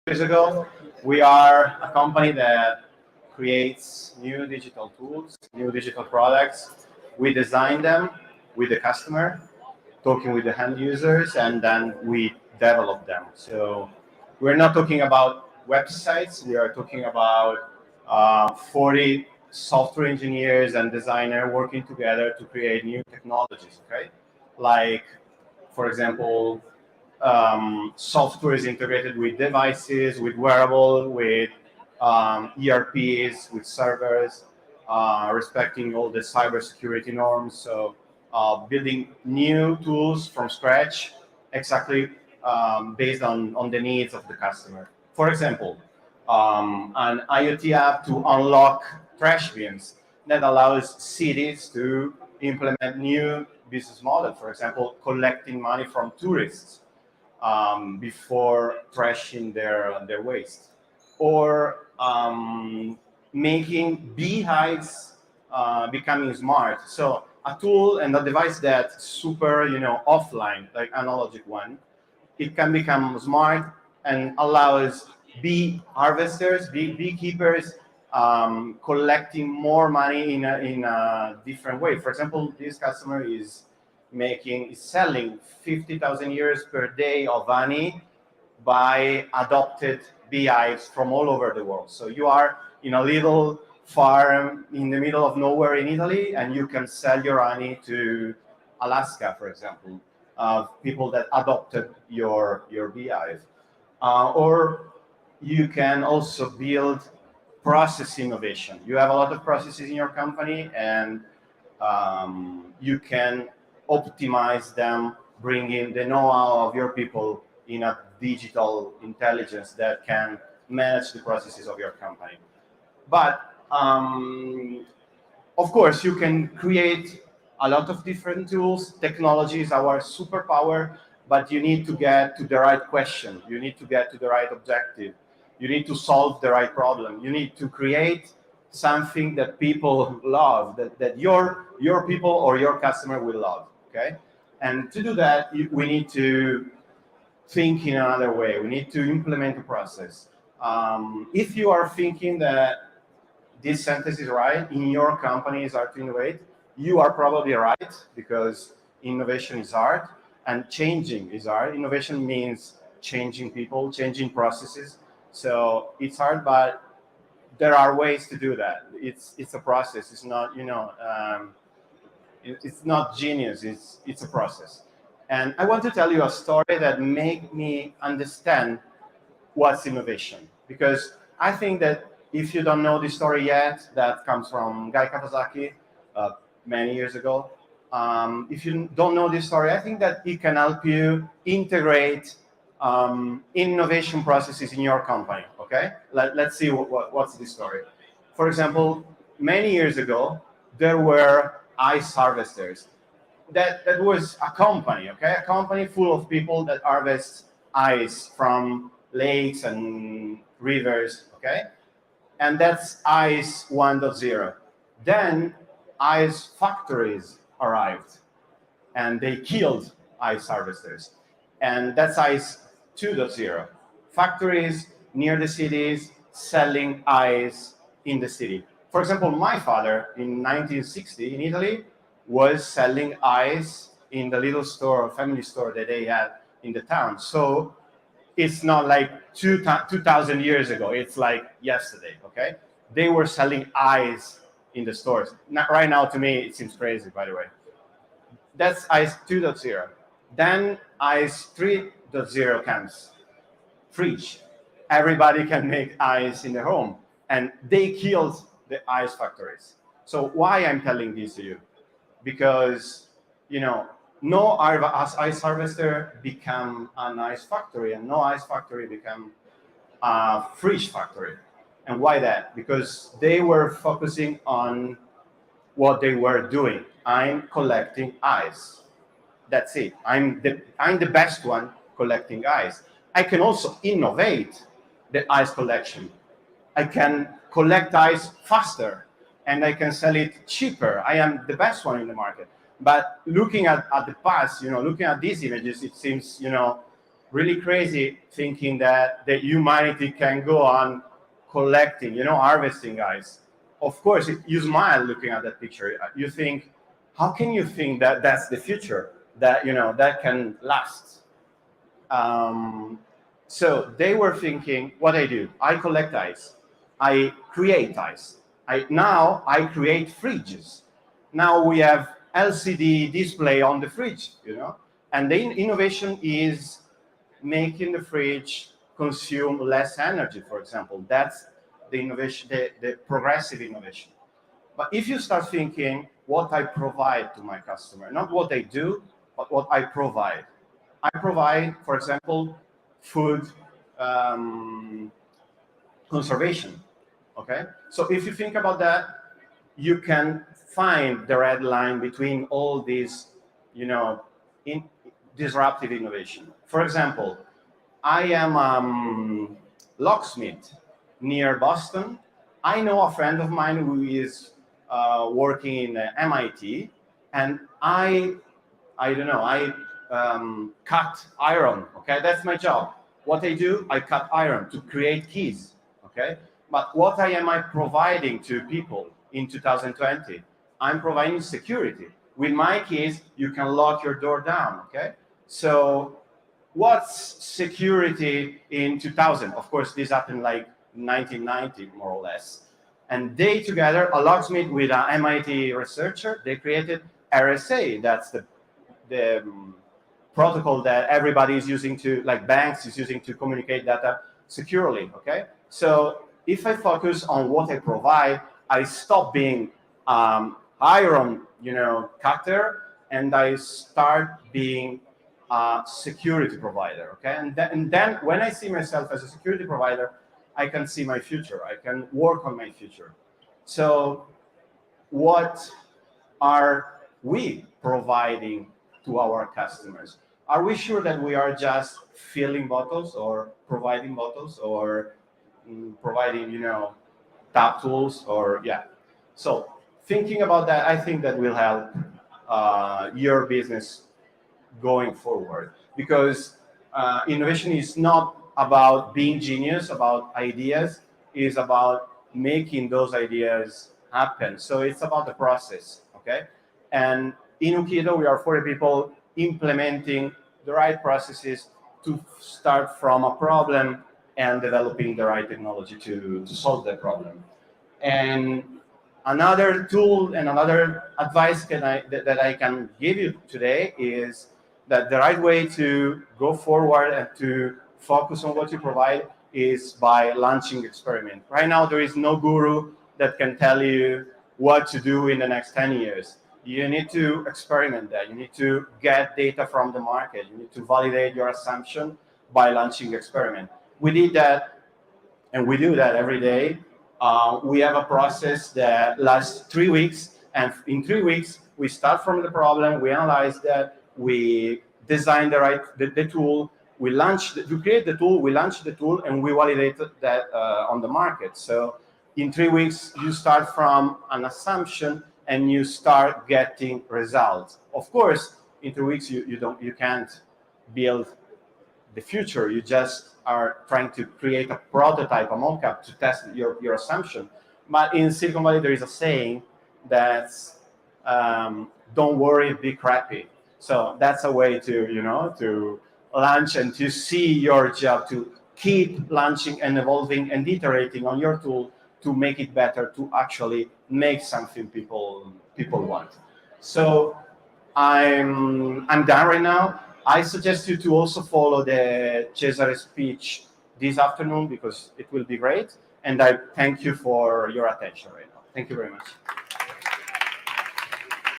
years ago. We are a company that creates new digital tools, new digital products. We design them with the customer, talking with the end users, and then we develop them. So we're not talking about websites. We are talking about 40 software engineers and designer working together to create new technologies. Okay, like for example, software is integrated with devices, with wearable, with ERPs, with servers, respecting all the cybersecurity norms. So building new tools from scratch, exactly based on the needs of the customer. For example, an IoT app to unlock trash bins that allows cities to implement new business model. For example, collecting money from tourists before trashing their waste, or making beehives becoming smart. So a tool and a device that's super, offline, like analogic one, it can become smart and allows bee harvesters, beekeepers, collecting more money in a different way. For example, this customer is selling 50,000 euros per day of honey by adopted beehives from all over the world. So you are in a little farm in the middle of nowhere in Italy, and you can sell your honey to Alaska, for example, people that adopted your beehive. Or you can also build process innovation. You have a lot of processes in your company, and you can optimize them, bring in the know-how of your people in a digital intelligence that can manage the processes of your company. But of course, you can create a lot of different tools. Technology is our superpower, but you need to get to the right question. You need to get to the right objective. You need to solve the right problem. You need to create something that people love, that your people or your customer will love. Okay, and to do that, we need to think in another way. We need to implement a process. If you are thinking that this sentence is right, in your company is hard to innovate, you are probably right, because innovation is hard and changing is hard. Innovation means changing people, changing processes. So it's hard, but there are ways to do that. It's a process. It's not, it's not genius. It's a process. And I want to tell you a story that made me understand what's innovation, because I think that if you don't know this story yet, that comes from Guy Kawasaki many years ago. If you don't know this story, I think that it can help you integrate innovation processes in your company. Okay, let's see what's this story. For example, many years ago, there were ice harvesters. That was a company, okay, a company full of people that harvest ice from lakes and rivers, okay, and that's ice 1.0. Then ice factories arrived, and they killed ice harvesters, and that's ice 2.0. Factories near the cities selling ice in the city. For example, my father in 1960 in Italy was selling ice in the little store, family store that they had in the town. So it's not like 2,000 years ago. It's like yesterday, okay? They were selling ice in the stores. Not right now, to me, it seems crazy, by the way. That's ice 2.0. Then ice 3.0 comes. Fridge. Everybody can make ice in their home. And they killed the ice factories. So why I'm telling this to you? Because, no ice harvester become an ice factory, and no ice factory become a fridge factory. And why that? Because they were focusing on what they were doing. I'm collecting ice. That's it. I'm the best one collecting ice. I can also innovate the ice collection. I can collect ice faster, and I can sell it cheaper. I am the best one in the market. But looking at the past, looking at these images, it seems, really crazy thinking that the humanity can go on collecting, harvesting guys. Of course, you smile looking at that picture. You think, how can you think that that's the future, that, that can last? So they were thinking, what I do, I collect ice, I create ice. Now I create fridges. Now we have LCD display on the fridge, and the innovation is making the fridge consume less energy, for example. That's the innovation, the progressive innovation. But if you start thinking what I provide to my customer, not what I do, but what I provide. I provide, for example, food conservation. Okay, so if you think about that, you can find the red line between all these, disruptive innovation. For example, I am locksmith near Boston. I know a friend of mine who is working in MIT, and I don't know, I cut iron. Okay, that's my job. What I do, I cut iron to create keys. Okay, but what am I providing to people in 2020? I'm providing security. With my keys, you can lock your door down. Okay, so what's security in 2000? Of course, this happened like 1990, more or less. And they together, a locksmith with an MIT researcher, they created RSA. That's the protocol that everybody is using to, like banks is using to communicate data securely. Okay, so if I focus on what I provide, I stop being iron, cutter, and I start being a security provider. Okay, and then when I see myself as a security provider, I can see my future. I can work on my future. So, what are we providing to our customers? Are we sure that we are just filling bottles or providing bottles or providing, tap tools or yeah? So thinking about that, I think that will help your business going forward, because innovation is not about being genius about ideas, is about making those ideas happen. So it's about the process. Okay, and in UQIDO we are 40 people implementing the right processes to start from a problem and developing the right technology to solve that problem. And another tool and another advice that I can give you today is that the right way to go forward and to focus on what you provide is by launching experiment. Right now, there is no guru that can tell you what to do in the next 10 years. You need to experiment that. You need to get data from the market. You need to validate your assumption by launching experiment. We did that, and we do that every day. We have a process that lasts 3 weeks, and in 3 weeks, we start from the problem, we analyze that, we design the tool, we create the tool, we launch the tool, and we validate that on the market. So in 3 weeks, you start from an assumption and you start getting results. Of course, in 3 weeks, you can't build the future. You just are trying to create a prototype, a mock-up to test your assumption. But in Silicon Valley, there is a saying that's don't worry, be crappy. So that's a way to launch and to see your job, to keep launching and evolving and iterating on your tool to make it better, to actually make something people want. So I'm done right now. I suggest you to also follow the Cesare speech this afternoon because it will be great. And I thank you for your attention right now. Thank you very much.